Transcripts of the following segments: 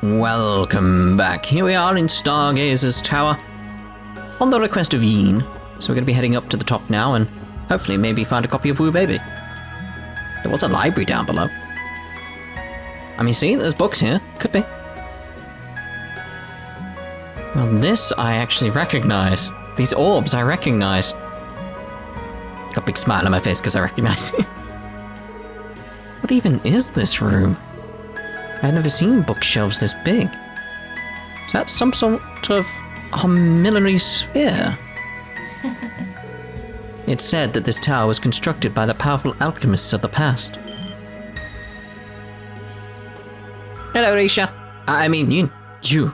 Welcome back. Here we are in Stargazer's Tower, on the request of Yin. So we're going to be heading up to the top now and hopefully maybe find a copy of Woo Baby. There was a library down below. I mean, see, there's books here. Could be. Well, this I actually recognize. These orbs I recognize. Got a big smile on my face because I recognize it. What even is this room? I've never seen bookshelves this big. Is that some sort of armillary sphere? It's said that this tower was constructed by the powerful alchemists of the past. Hello, Risha. I mean, you.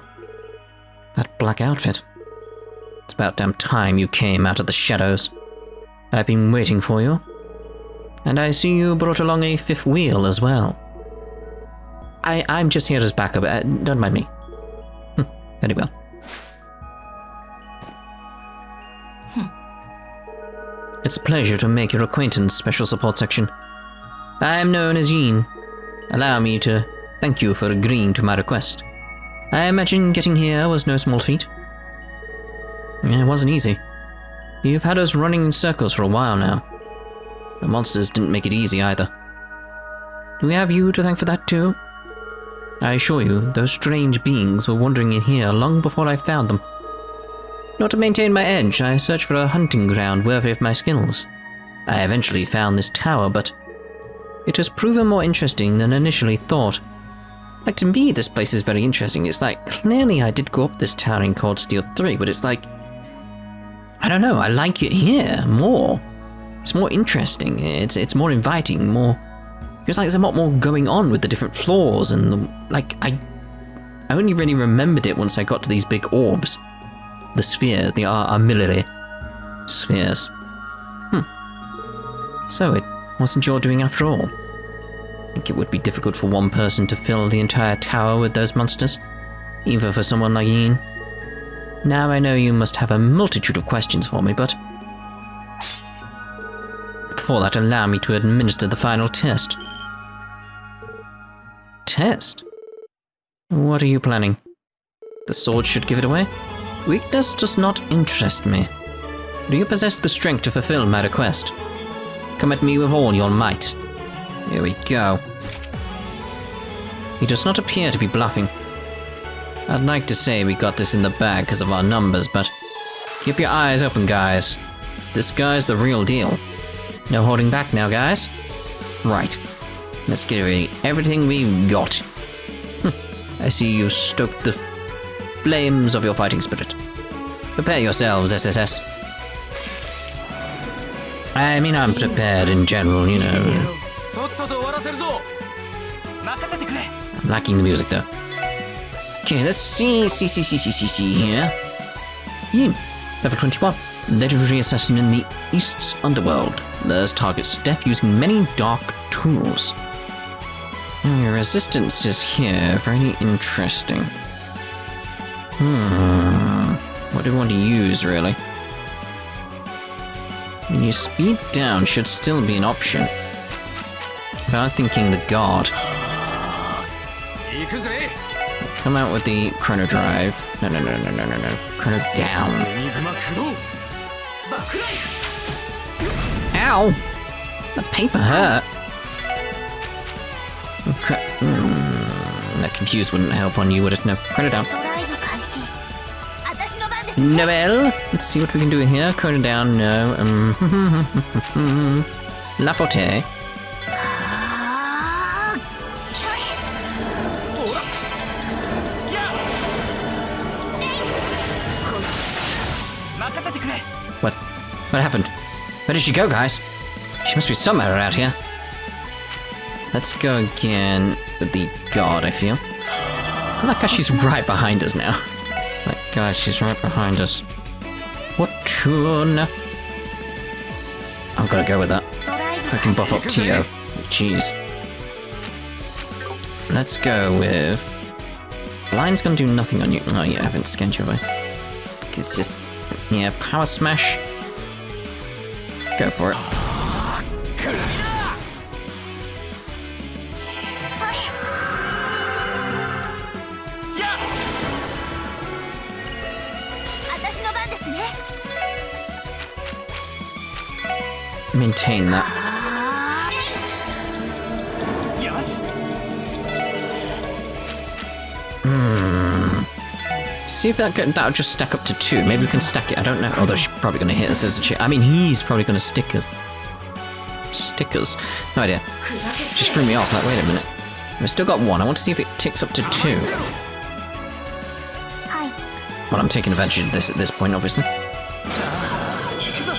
That black outfit. It's about damn time you came out of the shadows. I've been waiting for you. And I see you brought along a fifth wheel as well. I'm just here as backup. Don't mind me. Very well. It's a pleasure to make your acquaintance, Special Support Section. I am known as Yin. Allow me to thank you for agreeing to my request. I imagine getting here was no small feat. It wasn't easy. You've had us running in circles for a while now. The monsters didn't make it easy either. Do we have you to thank for that too? I assure you, those strange beings were wandering in here long before I found them. Not to maintain my edge, I searched for a hunting ground worthy of my skills. I eventually found this tower, but it has proven more interesting than initially thought. Like, to me, this place is very interesting. It's like, clearly I did go up this tower in Cold Steel 3, but it's like, I don't know, I like it here more. It's more interesting, it's more inviting, more... Feels like there's a lot more going on with the different floors and, I only really remembered it once I got to these big orbs. The spheres, the armillary spheres. So it wasn't your doing after all. I think it would be difficult for one person to fill the entire tower with those monsters, even for someone like Yin. Now I know you must have a multitude of questions for me, but before that, allow me to administer the final test. Test? What are you planning? The sword should give it away? Weakness does not interest me. Do you possess the strength to fulfill my request? Come at me with all your might. Here we go. He does not appear to be bluffing. I'd like to say we got this in the bag because of our numbers, but keep your eyes open, guys. This guy's the real deal. No holding back now, guys. Right. Let's get ready. Everything we've got. I see you stoked the flames of your fighting spirit. Prepare yourselves, SSS. I mean, I'm prepared in general, you know. I'm lacking the music, though. Okay, let's see here. Yin, level 21. Legendary assassin in the East's underworld. Lures targets to death using many dark tools. Your resistance is here. Very interesting. What do we want to use, really? Your speed down should still be an option. But I'm thinking the guard. Come out with the chrono drive. No. Chrono down. Ow! The paper hurt. That confused wouldn't help on you, would it? No. Chrono down. Noel! Let's see what we can do here. Chrono down, no. La Forte. What happened? Where did she go, guys? She must be somewhere around here. Let's go again with the guard, I feel. I like how she's right behind us now. Like, guys, she's right behind us. What tune? I'm gonna go with that. If I can buff up Tio. Jeez. Let's go with... Blind's gonna do nothing on you. Oh yeah, I haven't scanned you away. It's just... Yeah, power smash. Go for it. maintain that. See if that'll just stack up to 2. Maybe we can stack it. I don't know. Although she's probably going to hit us, isn't she? I mean, he's probably going to stick us. Stickers. No idea. Just threw me off. Like, wait a minute. We've still got 1. I want to see if it ticks up to 2. Well, I'm taking advantage of this at this point, obviously.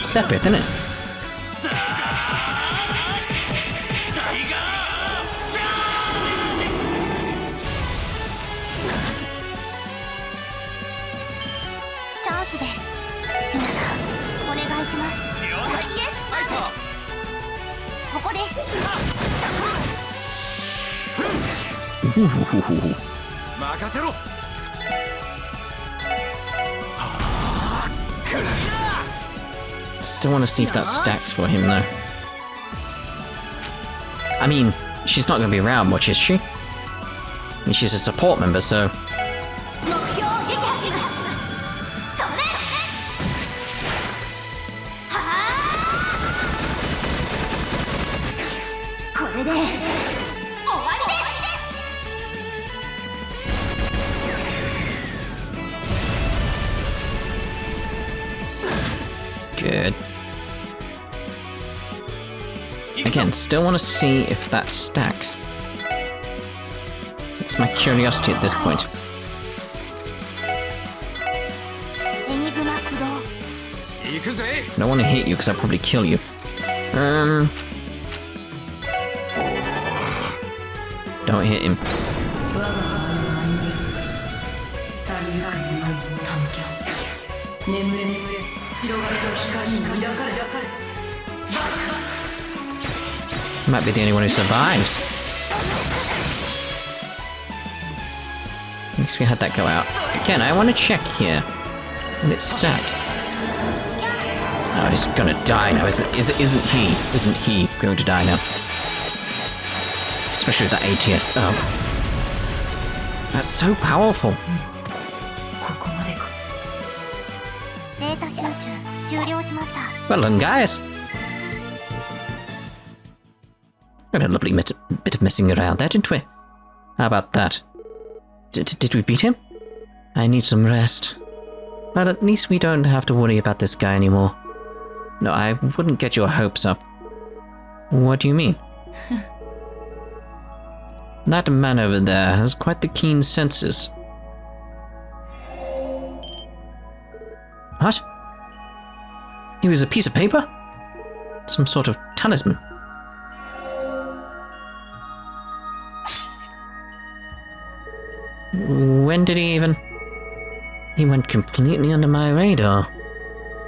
Sepith, isn't it? Still want to see if that stacks for him, though. I mean, she's not going to be around much, is she? I mean, she's a support member, so... Good. Again, still want to see if that stacks. It's my curiosity at this point. I don't want to hit you because I'll probably kill you. Don't hit him. Might be the only one who survives. At least we had that go out. Again, I want to check here. Will it stack? Oh, he's gonna die now. Isn't he going to die now? Especially with that ATS. Oh. That's so powerful. Well done, guys. We had a lovely bit of messing around there, didn't we? How about that? Did we beat him? I need some rest. But at least we don't have to worry about this guy anymore. No, I wouldn't get your hopes up. What do you mean? That man over there has quite the keen senses. What? He was a piece of paper? Some sort of talisman. When did he even... He went completely under my radar.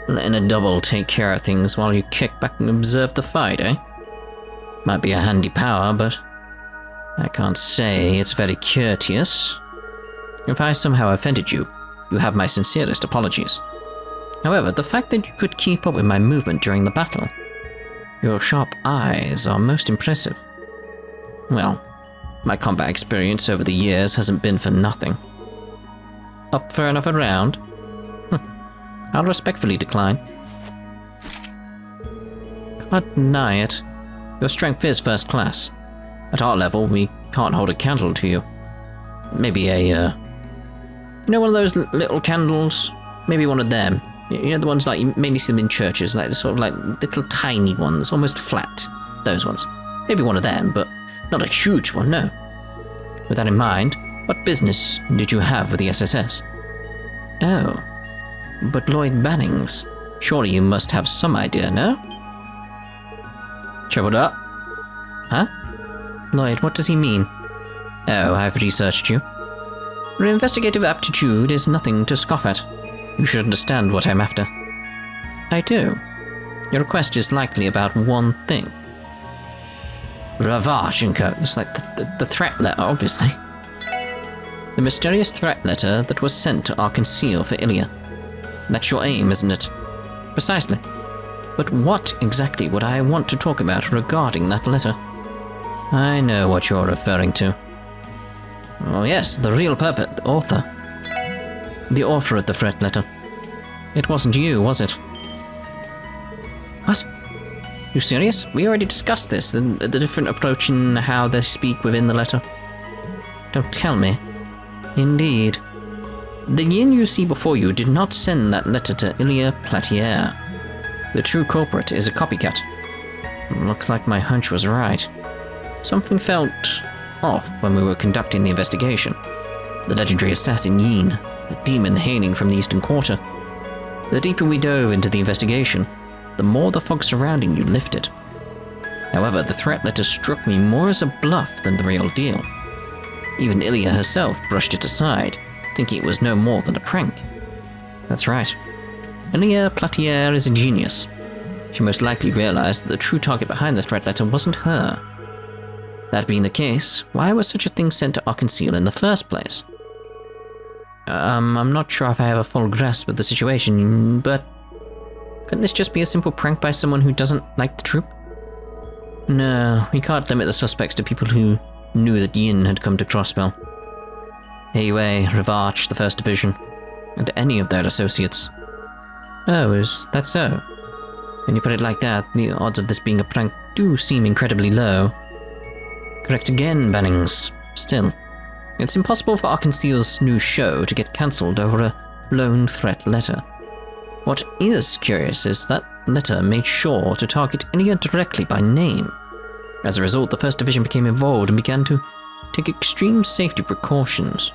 Letting a double take care of things while you kick back and observe the fight, eh? Might be a handy power, but... I can't say it's very courteous. If I somehow offended you, you have my sincerest apologies. However, the fact that you could keep up with my movement during the battle, your sharp eyes are most impressive. Well, my combat experience over the years hasn't been for nothing. Up for another round? I'll respectfully decline. Can't deny it. Your strength is first class. At our level, we can't hold a candle to you. Maybe a, you know, one of those little candles? Maybe one of them. You know, the ones like you mainly see them in churches, like sort of like little tiny ones, almost flat. Those ones. Maybe one of them, but not a huge one, no. With that in mind, what business did you have with the SSS? Oh, but Lloyd Bannings. Surely you must have some idea, no? Troubled up? Huh? Lloyd, what does he mean? Oh, I've researched you. Your investigative aptitude is nothing to scoff at. You should understand what I'm after. I do. Your request is likely about one thing. Ravashenko. It's like the threat letter, obviously. The mysterious threat letter that was sent to Arkansas for Ilia. That's your aim, isn't it? Precisely. But what exactly would I want to talk about regarding that letter? I know what you're referring to. Oh yes, the real author. The author of the threat letter. It wasn't you, was it? What? You serious? We already discussed this, the different approach in how they speak within the letter. Don't tell me. Indeed. The Yin you see before you did not send that letter to Elie Platier. The true culprit is a copycat. Looks like my hunch was right. Something felt off when we were conducting the investigation. The legendary assassin Yin, a demon hailing from the Eastern Quarter. The deeper we dove into the investigation, the more the fog surrounding you lifted. However, the threat letter struck me more as a bluff than the real deal. Even Elie herself brushed it aside, thinking it was no more than a prank. That's right. Elie Platier is a genius. She most likely realized that the true target behind the threat letter wasn't her. That being the case, why was such a thing sent to Arkansas in the first place? I'm not sure if I have a full grasp of the situation, but couldn't this just be a simple prank by someone who doesn't like the troop? No, we can't limit the suspects to people who knew that Yin had come to Crossbell. Heiwei, Rivarch, the 1st Division, and any of their associates. Oh, is that so? When you put it like that, the odds of this being a prank do seem incredibly low. Correct again, Bannings. Still, it's impossible for Arkansas's new show to get cancelled over a lone threat letter. What is curious is that letter made sure to target Elie directly by name. As a result, the 1st Division became involved and began to take extreme safety precautions.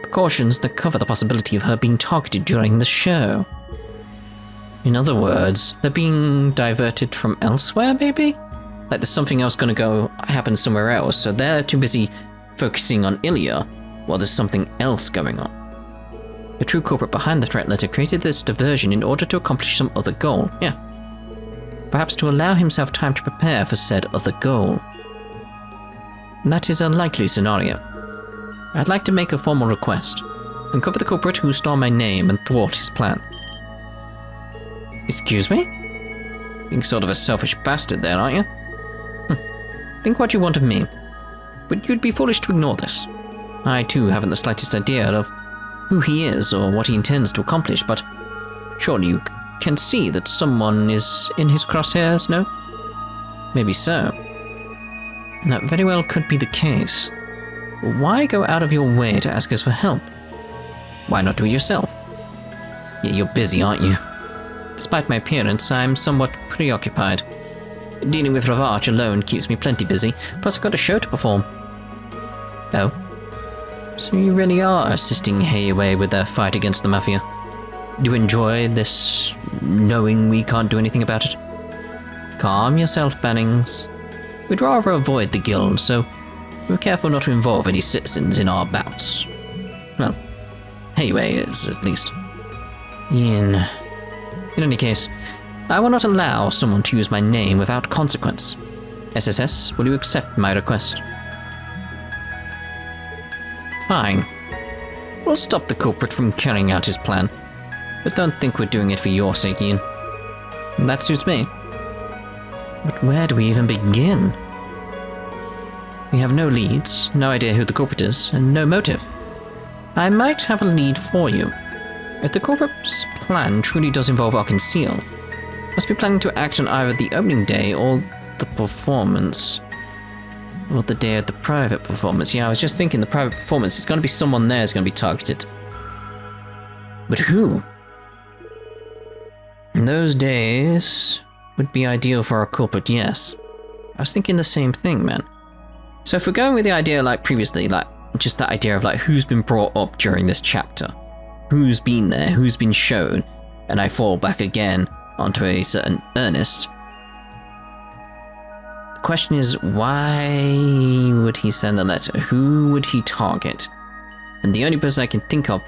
Precautions that cover the possibility of her being targeted during the show. In other words, they're being diverted from elsewhere, maybe? Like there's something else gonna happen somewhere else, so they're too busy focusing on Elie while there's something else going on. The true culprit behind the threat letter created this diversion in order to accomplish some other goal, yeah. Perhaps to allow himself time to prepare for said other goal. That is a likely scenario. I'd like to make a formal request. Uncover the culprit who stole my name and thwart his plan. Excuse me? Being sort of a selfish bastard there, aren't you? Think what you want of me. But you'd be foolish to ignore this. I too haven't the slightest idea of who he is or what he intends to accomplish, but surely you can see that someone is in his crosshairs, no? Maybe so. That very well could be the case. Why go out of your way to ask us for help? Why not do it yourself? Yeah, you're busy, aren't you? Despite my appearance, I'm somewhat preoccupied. Dealing with Rivarch alone keeps me plenty busy, plus I've got a show to perform. Oh? So you really are assisting Heiwei with their fight against the Mafia? Do you enjoy this, knowing we can't do anything about it? Calm yourself, Bannings. We'd rather avoid the guild, so we're careful not to involve any citizens in our bouts. Well, Heiwei is, at least. In any case, I will not allow someone to use my name without consequence. SSS, will you accept my request? Fine. We'll stop the culprit from carrying out his plan, but don't think we're doing it for your sake, Ian. That suits me. But where do we even begin? We have no leads, no idea who the culprit is, and no motive. I might have a lead for you. If the culprit's plan truly does involve Arkansas, must be planning to act on either the opening day or the performance. Or the day of the private performance. Yeah, I was just thinking the private performance, it's going to be someone there who's going to be targeted. But who? In those days would be ideal for our culprit, yes. I was thinking the same thing, man. So if we're going with the idea like previously, like just that idea of like who's been brought up during this chapter, who's been there, who's been shown, and I fall back again onto a certain Ernest. The question is, why would he send the letter? Who would he target? And the only person I can think of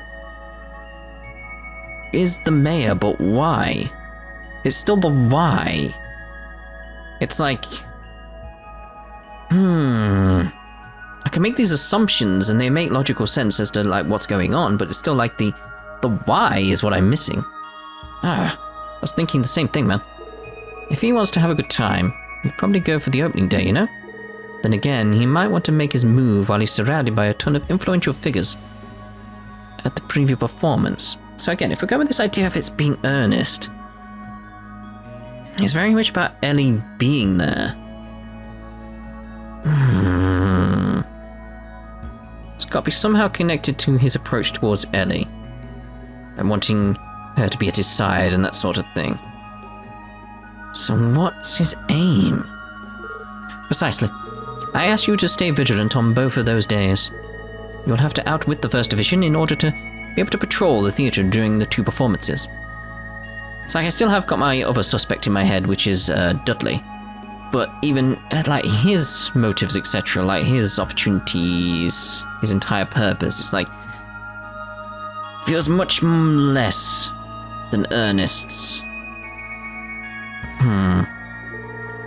is the mayor, but why? It's still the why. It's like, I can make these assumptions and they make logical sense as to like what's going on, but it's still like the why is what I'm missing. I was thinking the same thing, man. If he wants to have a good time, he'd probably go for the opening day, you know? Then again, he might want to make his move while he's surrounded by a ton of influential figures at the preview performance. So again, if we go with this idea of it's being earnest, It's very much about Elie being there. It's got to be somehow connected to his approach towards Elie. And wanting her to be at his side and that sort of thing. So what's his aim? Precisely. I ask you to stay vigilant on both of those days. You'll have to outwit the First Division in order to be able to patrol the theatre during the 2 performances. So I still have got my other suspect in my head, which is Dudley. But even, like, his motives, etc., like, his opportunities, his entire purpose, it's like, feels much less than Ernest's.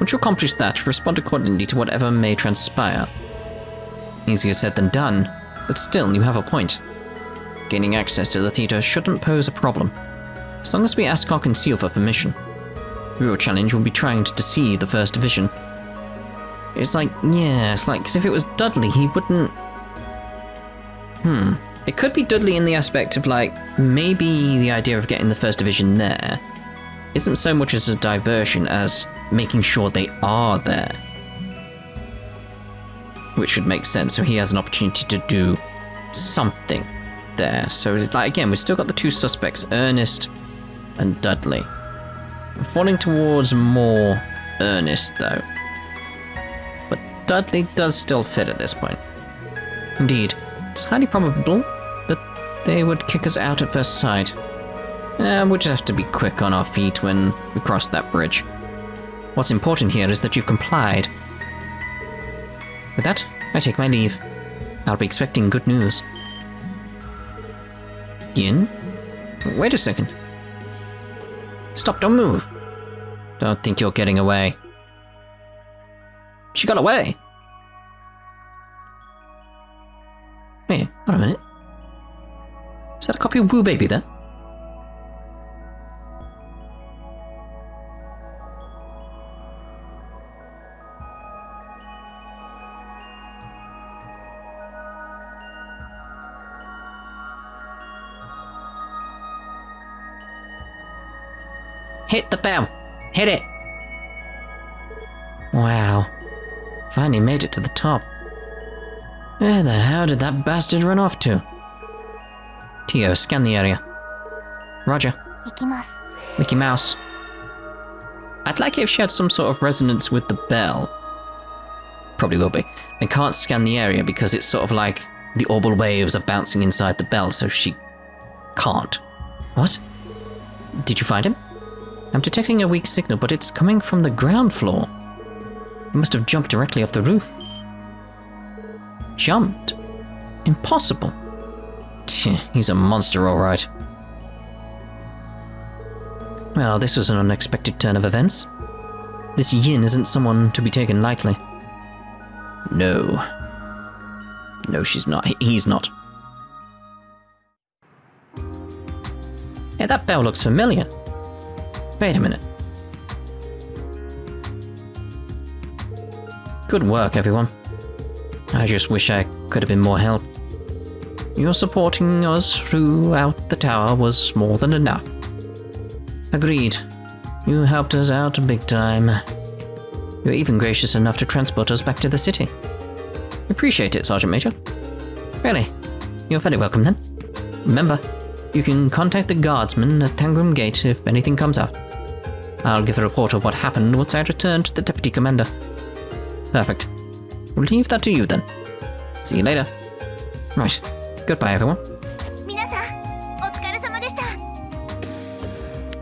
Once you accomplish that, respond accordingly to whatever may transpire. Easier said than done, but still, you have a point. Gaining access to the theatre shouldn't pose a problem, as long as we ask or conceal for permission. The real challenge will be trying to deceive the First Division. It's like, yeah, it's like, because if it was Dudley, he wouldn't... It could be Dudley in the aspect of, like, maybe the idea of getting the First Division there isn't so much as a diversion as making sure they are there. Which would make sense, so he has an opportunity to do something there. So, like, again, we've still got the 2 suspects, Ernest and Dudley. I'm falling towards more Ernest, though. But Dudley does still fit at this point. Indeed, it's highly probable that they would kick us out at first sight. We'll just have to be quick on our feet when we cross that bridge. What's important here is that you've complied. With that, I take my leave. I'll be expecting good news. Yin? Wait a second. Stop, don't move. Don't think you're getting away. She got away. Wait, hold a minute. Is that a copy of Woo Baby there? Hit the bell! Hit it! Wow. Finally made it to the top. Where the hell did that bastard run off to? Tio, scan the area. Roger. Mickey Mouse. I'd like it if she had some sort of resonance with the bell. Probably will be. I can't scan the area because it's sort of like the orbal waves are bouncing inside the bell, so she can't. What? Did you find him? I'm detecting a weak signal, but it's coming from the ground floor. He must have jumped directly off the roof. Jumped? Impossible. He's a monster, all right. Well, this was an unexpected turn of events. This Yin isn't someone to be taken lightly. No. No, she's not. He's not. Hey, that bell looks familiar. Wait a minute. Good work, everyone. I just wish I could have been more help. Your supporting us throughout the tower was more than enough. Agreed. You helped us out big time. You were even gracious enough to transport us back to the city. Appreciate it, Sergeant Major. Really, you're very welcome then. Remember, you can contact the guardsman at Tangram Gate if anything comes up. I'll give a report of what happened once I return to the Deputy Commander. Perfect. We'll leave that to you then. See you later. Right. Goodbye, everyone.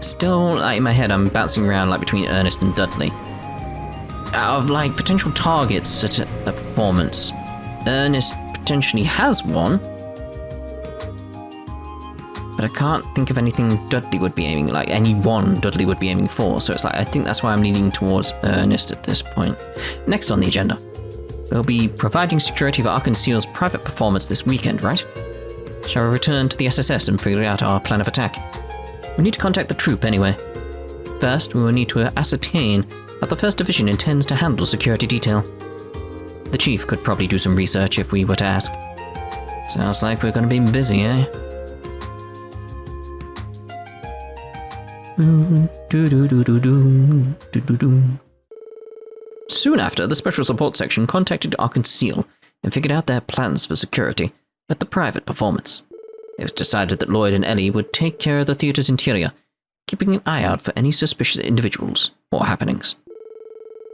Still, like, in my head, I'm bouncing around like between Ernest and Dudley. Out of like potential targets at a performance, Ernest potentially has one, but I can't think of anything Dudley would be aiming, like anyone Dudley would be aiming for. So it's like I think that's why I'm leaning towards Ernest at this point. Next on the agenda, we'll be providing security for Arkanseal's private performance this weekend, right? Shall we return to the SSS and figure out our plan of attack? We need to contact the troop anyway. First, we will need to ascertain how the 1st Division intends to handle security detail. The Chief could probably do some research if we were to ask. Sounds like we're going to be busy, eh? Soon after, the Special Support Section contacted Arkansas and figured out their plans for security at the private performance. It was decided that Lloyd and Elie would take care of the theatre's interior, keeping an eye out for any suspicious individuals or happenings.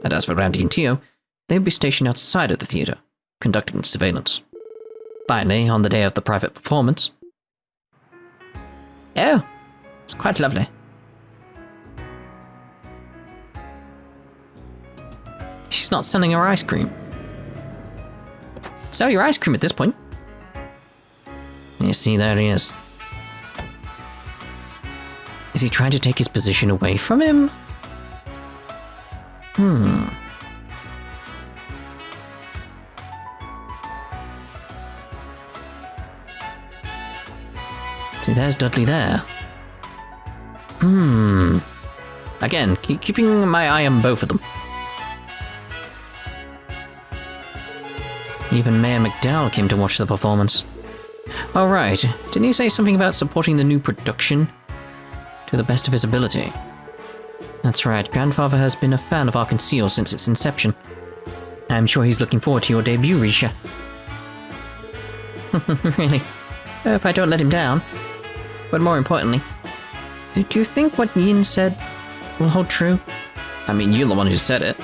And as for Randy and Tio, they would be stationed outside of the theatre, conducting surveillance. Finally, on the day of the private performance... Oh, it's quite lovely. She's not selling her ice cream. Sell your ice cream at this point. You see, there he is. Is he trying to take his position away from him? See, there's Dudley there. Again, keeping my eye on both of them. Even Mayor McDowell came to watch the performance. Oh right, didn't he say something about supporting the new production? To the best of his ability. That's right, Grandfather has been a fan of Arkansas since its inception. I'm sure he's looking forward to your debut, Risha. Really? I hope I don't let him down. But more importantly, do you think what Yin said will hold true? I mean, you're the one who said it.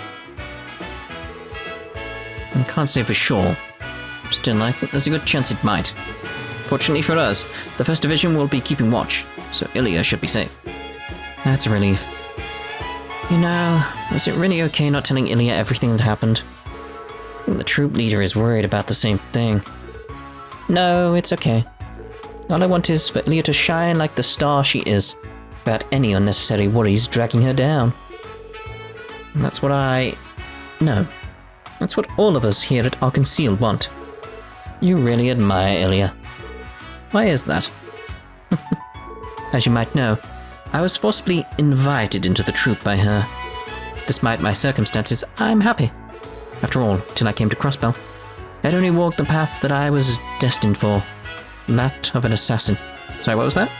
I can't say for sure. Still, I think there's a good chance it might. Fortunately for us, the First Division will be keeping watch, so Ilya should be safe. That's a relief. You know, is it really okay not telling Ilya everything that happened? I think the troop leader is worried about the same thing. No, it's okay. All I want is for Ilya to shine like the star she is, without any unnecessary worries dragging her down. And that's what No. That's what all of us here at Arkansas want. You really admire Ilya. Why is that? As you might know, I was forcibly invited into the troop by her. Despite my circumstances, I'm happy. After all, till I came to Crossbell, I'd only walked the path that I was destined for. That of an assassin. Sorry, what was that?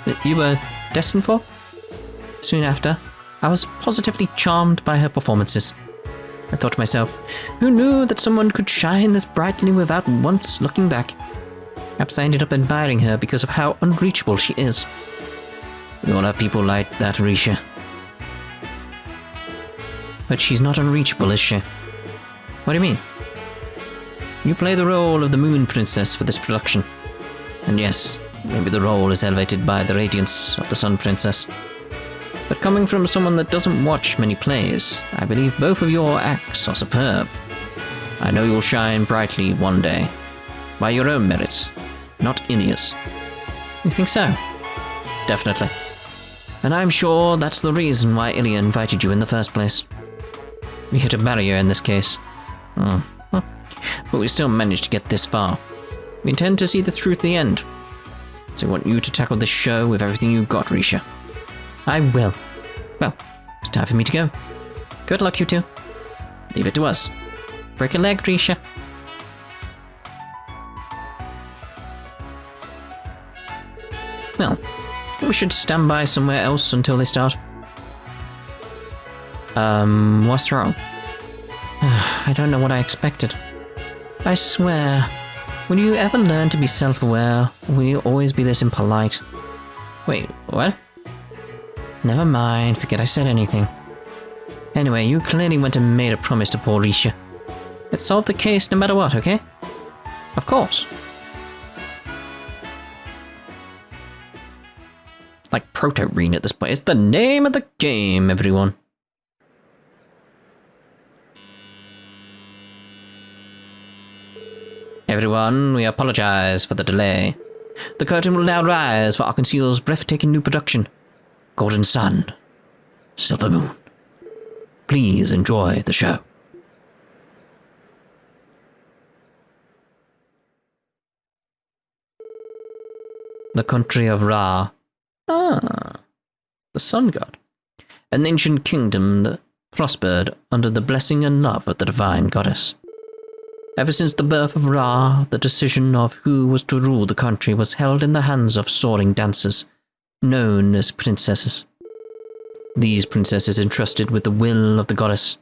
That you were destined for? Soon after, I was positively charmed by her performances. I thought to myself, who knew that someone could shine this brightly without once looking back? Perhaps I ended up admiring her because of how unreachable she is. We all have people like that, Risha. But she's not unreachable, is she? What do you mean? You play the role of the Moon Princess for this production. And yes, maybe the role is elevated by the radiance of the Sun Princess. But coming from someone that doesn't watch many plays, I believe both of your acts are superb. I know you'll shine brightly one day. By your own merits, not Ilya's. You think so? Definitely. And I'm sure that's the reason why Ilya invited you in the first place. We hit a barrier in this case. But we still managed to get this far. We intend to see this through to the end. So I want you to tackle this show with everything you've got, Risha. I will. Well, it's time for me to go. Good luck, you two. Leave it to us. Break a leg, Risha. Well, I think we should stand by somewhere else until they start. What's wrong? I don't know what I expected. I swear, will you ever learn to be self-aware, or will you always be this impolite? Wait, what? Never mind, forget I said anything. Anyway, you clearly went and made a promise to poor Risha. Let's solve the case no matter what, okay? Of course. Like Proto-Reen at this point. It's the name of the game, everyone. Everyone, we apologize for the delay. The curtain will now rise for Arkansas's breathtaking new production. Golden Sun, Silver Moon. Please enjoy the show. The country of Ra. Ah, the sun god. An ancient kingdom that prospered under the blessing and love of the divine goddess. Ever since the birth of Ra, the decision of who was to rule the country was held in the hands of soaring dancers, known as princesses. These princesses entrusted with the will of the goddess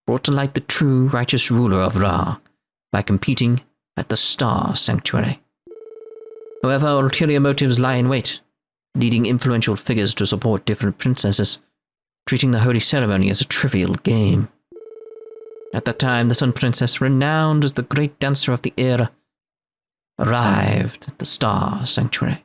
brought to light the true righteous ruler of Ra by competing at the Star Sanctuary. However, ulterior motives lie in wait, leading influential figures to support different princesses, treating the holy ceremony as a trivial game. At that time, the Sun Princess, renowned as the great dancer of the era, arrived at the Star Sanctuary.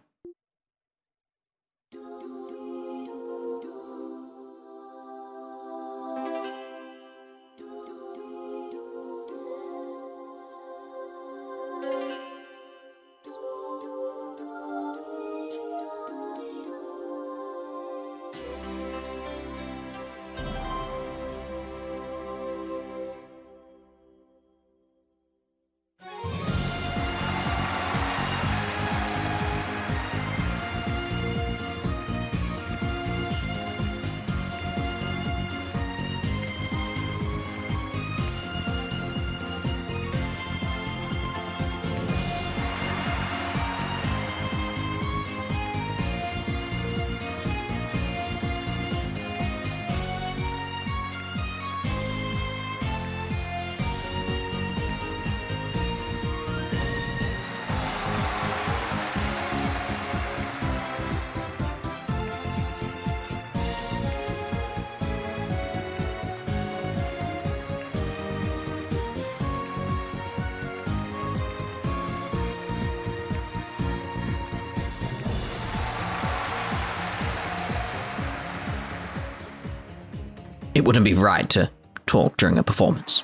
It wouldn't be right to talk during a performance.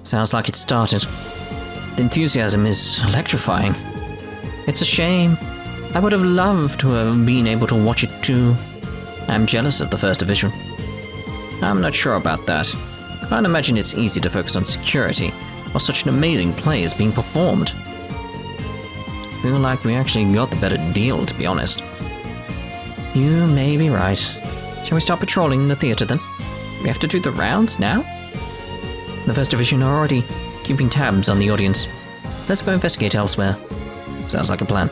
Sounds like it started. The enthusiasm is electrifying. It's a shame. I would have loved to have been able to watch it too. I'm jealous of the first division. I'm not sure about that. Can't imagine it's easy to focus on security while such an amazing play is being performed. Feel like we actually got the better deal, to be honest. You may be right. Shall we start patrolling the theatre then? We have to do the rounds now? The First Division are already keeping tabs on the audience. Let's go investigate elsewhere. Sounds like a plan.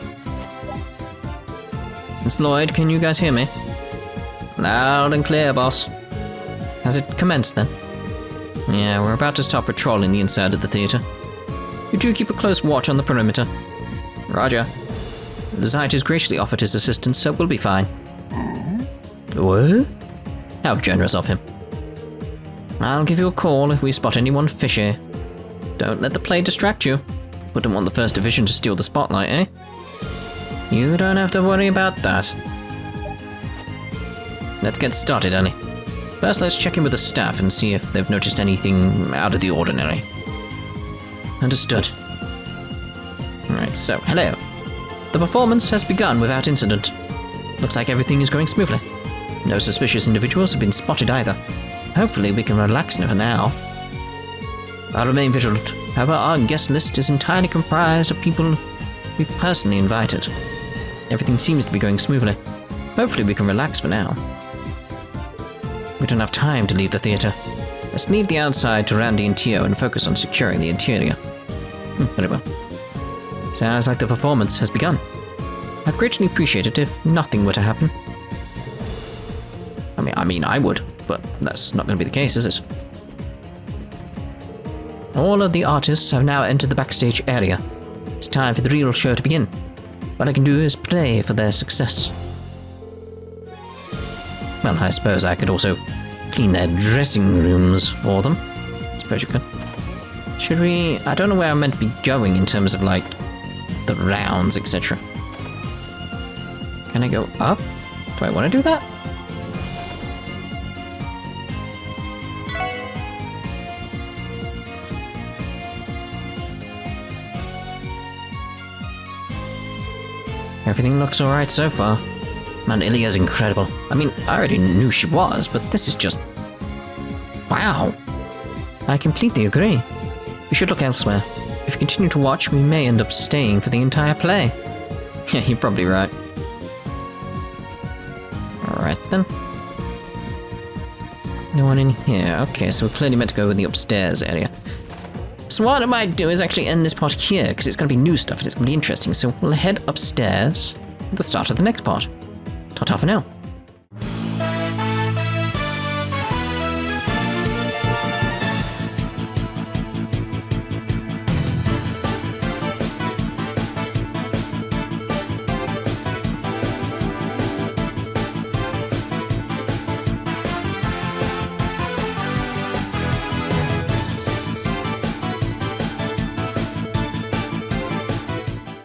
It's Lloyd, can you guys hear me? Loud and clear, boss. Has it commenced then? Yeah, we're about to start patrolling the inside of the theatre. You do keep a close watch on the perimeter. Roger. Zeit has graciously offered his assistance, so we'll be fine. What? How generous of him. I'll give you a call if we spot anyone fishy. Don't let the play distract you. Wouldn't want the First Division to steal the spotlight, eh? You don't have to worry about that. Let's get started, Elie. First, let's check in with the staff and see if they've noticed anything out of the ordinary. Understood. Alright, so, hello. The performance has begun without incident. Looks like everything is going smoothly. No suspicious individuals have been spotted either. Hopefully we can relax for now. I'll remain vigilant. However, our guest list is entirely comprised of people we've personally invited. Everything seems to be going smoothly. Hopefully we can relax for now. We don't have time to leave the theatre. Let's leave the outside to Randy and Tio and focus on securing the interior. Very well. Sounds like the performance has begun. I'd greatly appreciate it if nothing were to happen. I mean, I would, but that's not going to be the case, is it? All of the artists have now entered the backstage area. It's time for the real show to begin. What I can do is pray for their success. Well, I suppose I could also clean their dressing rooms for them. I suppose you could. Should we... I don't know where I'm meant to be going in terms of, like, the rounds, etc. Can I go up? Do I want to do that? Everything looks alright so far. Man, Ilya's incredible. I mean, I already knew she was, but this is just... wow. I completely agree. We should look elsewhere. If we continue to watch, we may end up staying for the entire play. Yeah, you're probably right. Alright then. No one in here. Okay, so we're clearly meant to go in the upstairs area. So what I might do is actually end this part here, because it's going to be new stuff and it's going to be interesting. So we'll head upstairs at the start of the next part. Ta-ta for now.